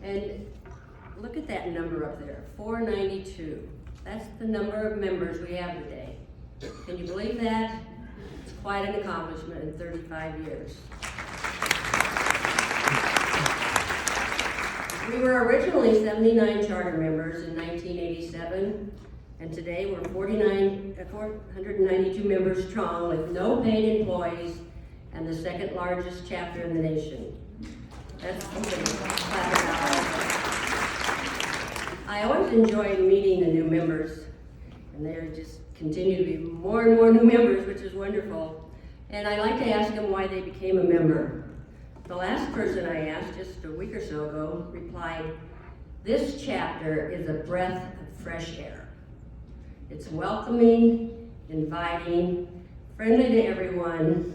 And look at that number up there, 492. That's the number of members we have today. Can you believe that? It's quite an accomplishment in 35 years. We were originally 79 charter members in 1987, and today we're 492 members strong with no paid employees and the second largest chapter in the nation. That's something to clap about. I always enjoyed meeting the new members, and they just continue to be more and more new members, which is wonderful. And I like to ask them why they became a member. The last person I asked just a week or so ago replied, "This chapter is a breath of fresh air. It's welcoming, inviting, friendly to everyone,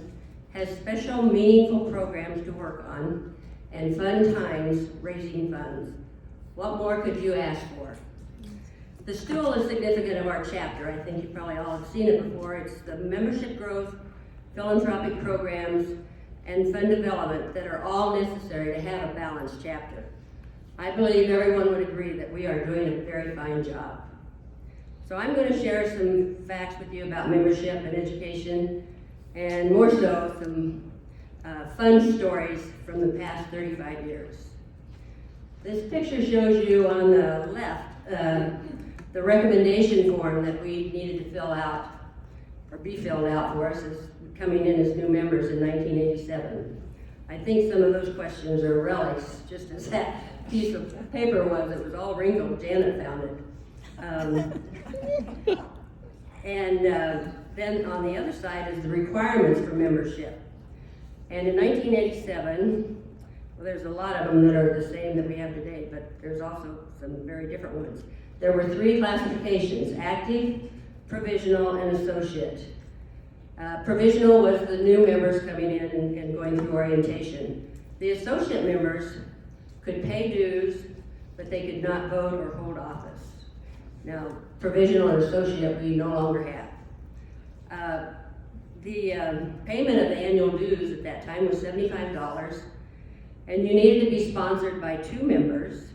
has special meaningful programs to work on, and fun times raising funds. What more could you ask for?" The stool is significant of our chapter. I think you probably all have seen it before. It's the membership growth, philanthropic programs, and fund development that are all necessary to have a balanced chapter. I believe everyone would agree that we are doing a very fine job. So I'm going to share some facts with you about membership and education, and more so some fun stories from the past 35 years. This picture shows you on the left the recommendation form that we needed to fill out, or be filled out for us as coming in as new members in 1987. I think some of those questions are relics, just as that piece of paper was. It was all wrinkled. Janet found it. Then on the other side is the requirements for membership. And in 1987, well, there's a lot of them that are the same that we have today, but there's also some very different ones. There were 3 classifications: active, provisional, and associate. Provisional was the new members coming in and going through orientation. The associate members could pay dues, but they could not vote or hold office. Now, provisional and associate we no longer have. The payment of the annual dues at that time was $75, and you needed to be sponsored by 2 members.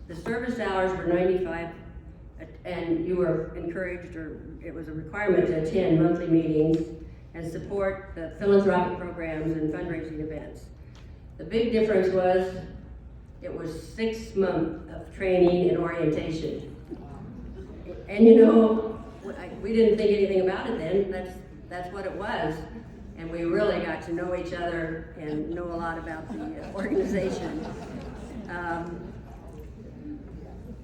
The service hours were 95, and you were encouraged, or it was a requirement, to attend monthly meetings and support the philanthropic programs and fundraising events. The big difference was it was 6 months of training and orientation. And you know, we didn't think anything about it then. That's what it was. And we really got to know each other and know a lot about the organization.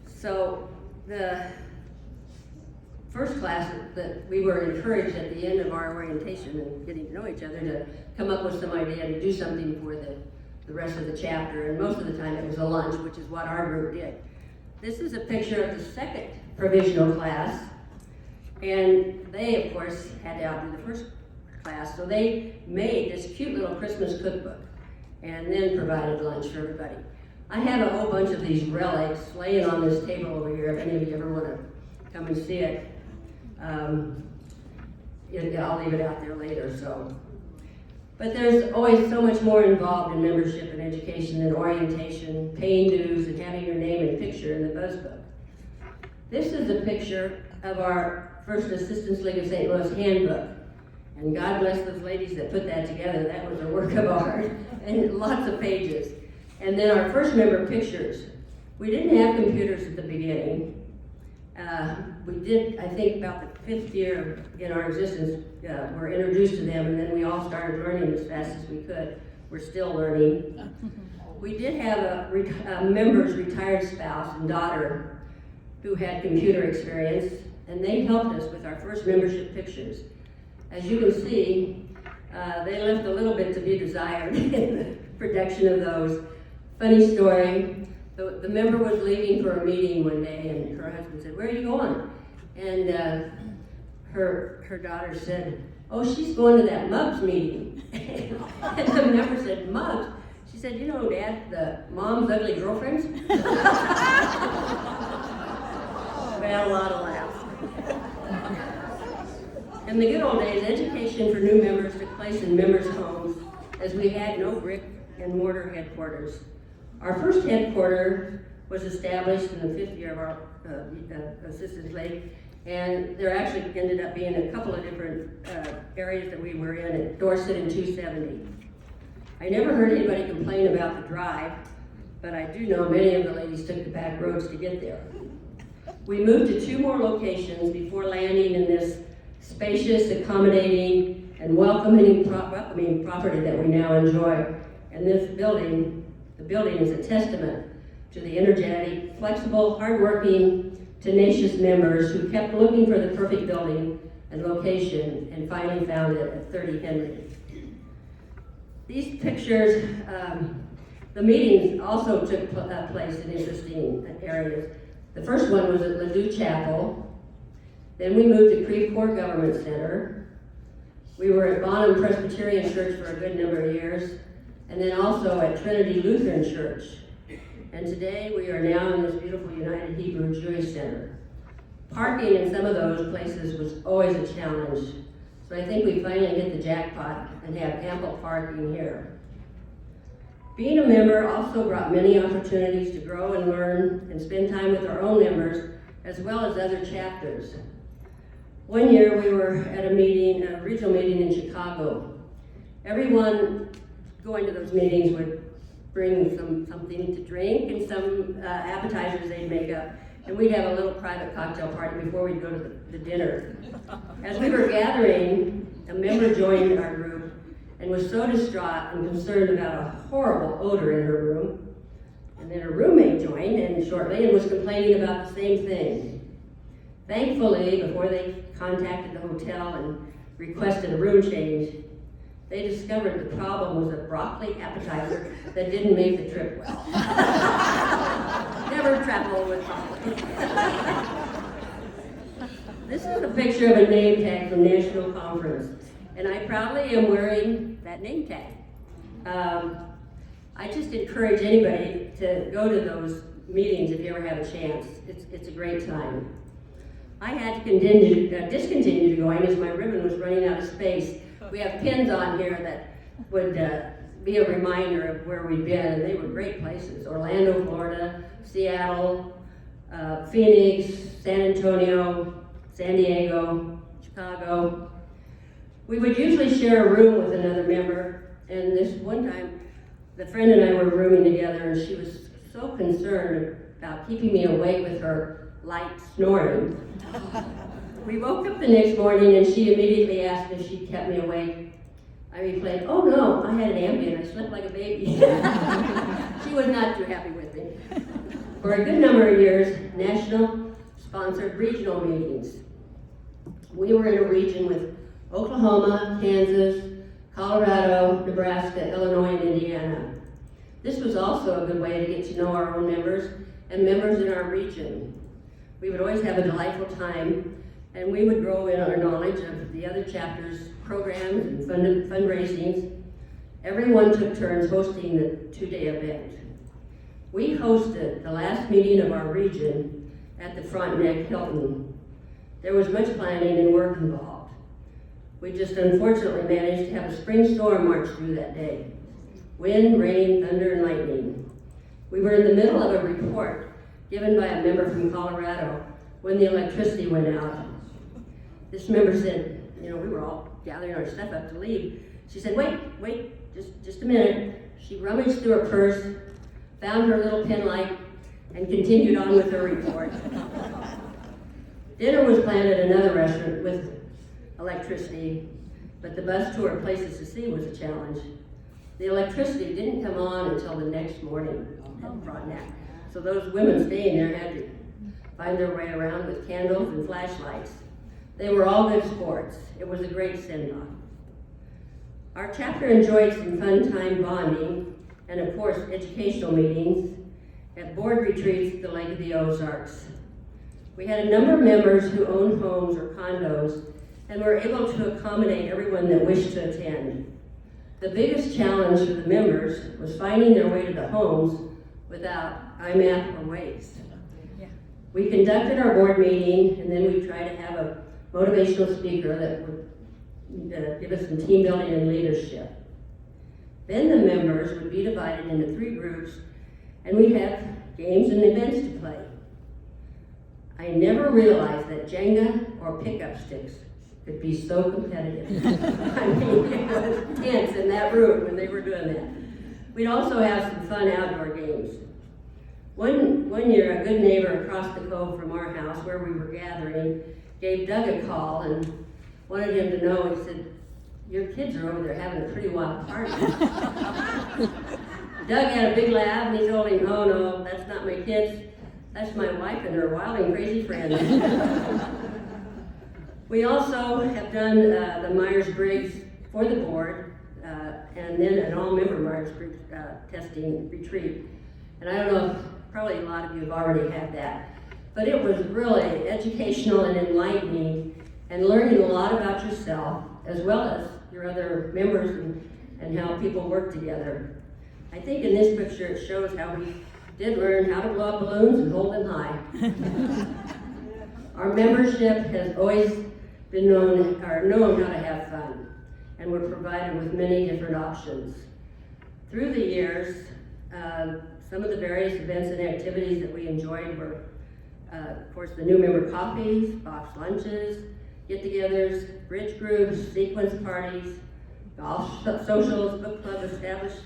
So the first class that we were encouraged at the end of our orientation and getting to know each other to come up with some idea to do something for the rest of the chapter. And most of the time it was a lunch, which is what our group did. This is a picture of the second provisional class. And they, of course, had to outdo the first class. So they made this cute little Christmas cookbook and then provided lunch for everybody. I have a whole bunch of these relics laying on this table over here if any of you ever want to come and see it. I'll leave it out there later. But there's always so much more involved in membership and education than orientation, paying dues, and having your name and picture in the buzz book. This is a picture of our First Assistance League of St. Louis handbook. And God bless those ladies that put that together. That was a work of art and lots of pages. And then our first member pictures. We didn't have computers at the beginning. We did, I think, about the 5th year in our existence, were introduced to them, and then we all started learning as fast as we could. We're still learning. We did have a member's retired spouse and daughter who had computer experience, and they helped us with our first membership pictures. As you can see, they left a little bit to be desired in the production of those. Funny story, the member was leaving for a meeting one day, and her husband said, "Where are you going?" And her daughter said, "Oh, she's going to that Muggs meeting." And the member said, "Muggs?" She said, "You know, Dad, the mom's ugly girlfriends?" We had a lot of laughs. In the good old days, education for new members took place in members' homes, as we had no brick and mortar headquarters. Our first headquarters was established in the 5th year of our assistance league, and there actually ended up being a couple of different areas that we were in at Dorset and 270. I never heard anybody complain about the drive, but I do know many of the ladies took the back roads to get there. We moved to 2 more locations before landing in this spacious, accommodating, and welcoming property that we now enjoy. And this building, the building is a testament to the energetic, flexible, hardworking, tenacious members who kept looking for the perfect building and location and finally found it at 30 Henry. These pictures, the meetings also took place in interesting areas. The first one was at Ladue Chapel. Then we moved to Creve Coeur Government Center. We were at Bonham Presbyterian Church for a good number of years, and then also at Trinity Lutheran Church. And today we are now in this beautiful United Hebrew Jewish Center. Parking in some of those places was always a challenge, so I think we finally hit the jackpot and have ample parking here. Being a member also brought many opportunities to grow and learn and spend time with our own members as well as other chapters. One year we were at a meeting, a regional meeting in Chicago. Everyone going to those meetings would bring something to drink and some appetizers they'd make up. And we'd have a little private cocktail party before we'd go to the dinner. As we were gathering, a member joined our group and was so distraught and concerned about a horrible odor in her room. And then her roommate joined in shortly and was complaining about the same thing. Thankfully, before they contacted the hotel and requested a room change, they discovered the problem was a broccoli appetizer that didn't make the trip well. Never travel with broccoli. This is a picture of a name tag from National Conference, and I proudly am wearing that name tag. I just encourage anybody to go to those meetings if you ever have a chance. It's a great time. I had to discontinue going as my ribbon was running out of space. We have pins on here that would be a reminder of where we've been, and they were great places. Orlando, Florida, Seattle, Phoenix, San Antonio, San Diego, Chicago. We would usually share a room with another member, and this one time, the friend and I were rooming together, and she was so concerned about keeping me awake with her light snoring. We woke up the next morning and she immediately asked if she kept me awake. I replied, "Oh no, I had an Ambien, I slept like a baby." She was not too happy with me. For a good number of years, National sponsored regional meetings. We were in a region with Oklahoma, Kansas, Colorado, Nebraska, Illinois, and Indiana. This was also a good way to get to know our own members and members in our region. We would always have a delightful time, and we would grow in our knowledge of the other chapters' programs and fundraisings. Everyone took turns hosting the 2-day event. We hosted the last meeting of our region at the Frontenac Hilton. There was much planning and work involved. We just unfortunately managed to have a spring storm march through that day. Wind, rain, thunder, and lightning. We were in the middle of a report given by a member from Colorado when the electricity went out. This member said, we were all gathering our stuff up to leave. She said, wait, just a minute. She rummaged through her purse, found her little pen light, and continued on with her report. Dinner was planned at another restaurant with electricity, but the bus tour Places to See was a challenge. The electricity didn't come on until the next morning at Frontenac. So those women staying there had to find their way around with candles and flashlights. They were all good sports. It was a great send-off. Our chapter enjoyed some fun time bonding and, of course, educational meetings at board retreats at the Lake of the Ozarks. We had a number of members who owned homes or condos and were able to accommodate everyone that wished to attend. The biggest challenge for the members was finding their way to the homes without IMAP or Waze. We conducted our board meeting, and then we tried to have a motivational speaker that would give us some team building and leadership. Then the members would be divided into 3 groups and we'd have games and events to play. I never realized that Jenga or pickup sticks could be so competitive. I mean, it was tense in that room when they were doing that. We'd also have some fun outdoor games. One year, a good neighbor across the cove from our house where we were gathering gave Doug a call and wanted him to know. He said, "Your kids are over there having a pretty wild party." Doug had a big laugh and he told him, "Oh no, that's not my kids. That's my wife and her wild and crazy friends." We also have done the Myers-Briggs for the board, and then an all-member Myers-Briggs testing retreat. And I don't know if probably a lot of you have already had that, but it was really educational and enlightening, and learning a lot about yourself as well as your other members and how people work together. I think in this picture it shows how we did learn how to blow up balloons and hold them high. Our membership has always been known how to have fun, and we're provided with many different options. Through the years, some of the various events and activities that we enjoyed were, of course, the new member coffees, box lunches, get-togethers, bridge groups, sequence parties, golf socials, book club established,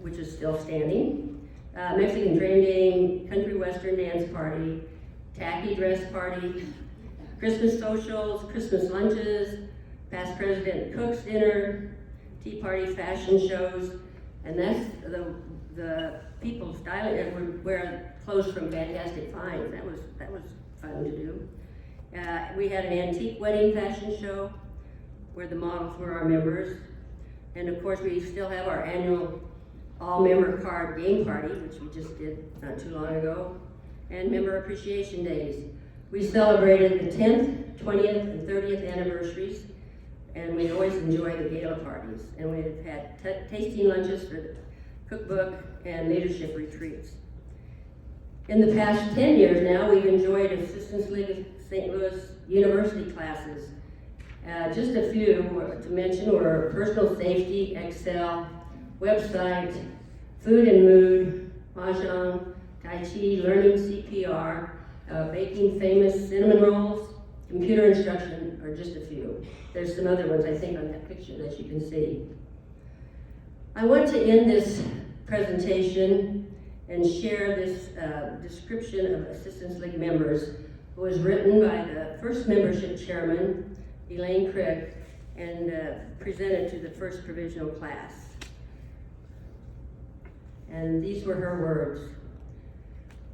which is still standing, Mexican train game, country western dance party, tacky dress party, Christmas socials, Christmas lunches, past president cooks dinner, tea parties, fashion shows, and that's the people styling and wear clothes from Fantastic Finds. That was fun to do. We had an antique wedding fashion show where the models were our members, and of course we still have our annual all-member card game party, which we just did not too long ago, and member appreciation days. We celebrated the 10th, 20th, and 30th anniversaries, and we always enjoy the gala parties. And we've had tasting lunches for the cookbook and leadership retreats. In the past 10 years now, we've enjoyed Assistance League of St. Louis University classes. Just a few to mention were personal safety, ALSL, website, food and mood, mahjong, tai chi, learning CPR, baking famous cinnamon rolls, computer instruction are just a few. There's some other ones I think on that picture that you can see. I want to end this presentation and share this description of Assistance League members, who was written by the first membership chairman, Elaine Crick, and presented to the first provisional class. And these were her words.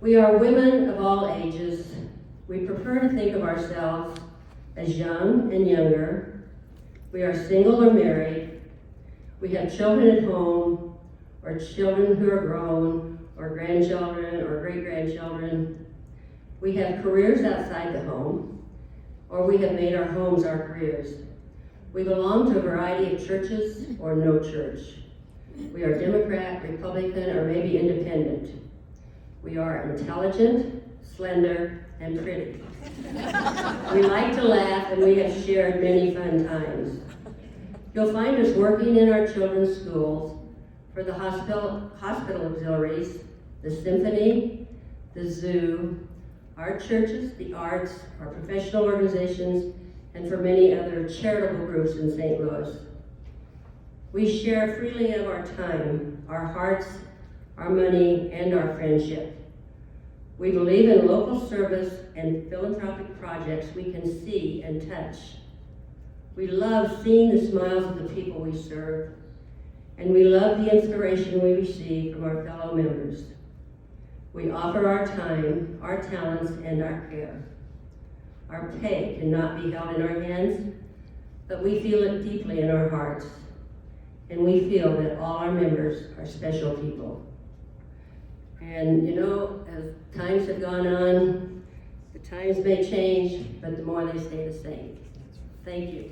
"We are women of all ages. We prefer to think of ourselves as young and younger. We are single or married. We have children at home, or children who are grown, or grandchildren or great-grandchildren. We have careers outside the home, or we have made our homes our careers. We belong to a variety of churches or no church. We are Democrat, Republican, or maybe independent. We are intelligent, slender, and pretty. We like to laugh, and we have shared many fun times. You'll find us working in our children's schools, for the hospital auxiliaries, the symphony, the zoo, our churches, the arts, our professional organizations, and for many other charitable groups in St. Louis. We share freely of our time, our hearts, our money, and our friendship. We believe in local service and philanthropic projects we can see and touch. We love seeing the smiles of the people we serve, and we love the inspiration we receive from our fellow members. We offer our time, our talents, and our care. Our pay cannot be held in our hands, but we feel it deeply in our hearts, and we feel that all our members are special people. And you know, as times have gone on, the times may change, but the more they stay the same. Thank you.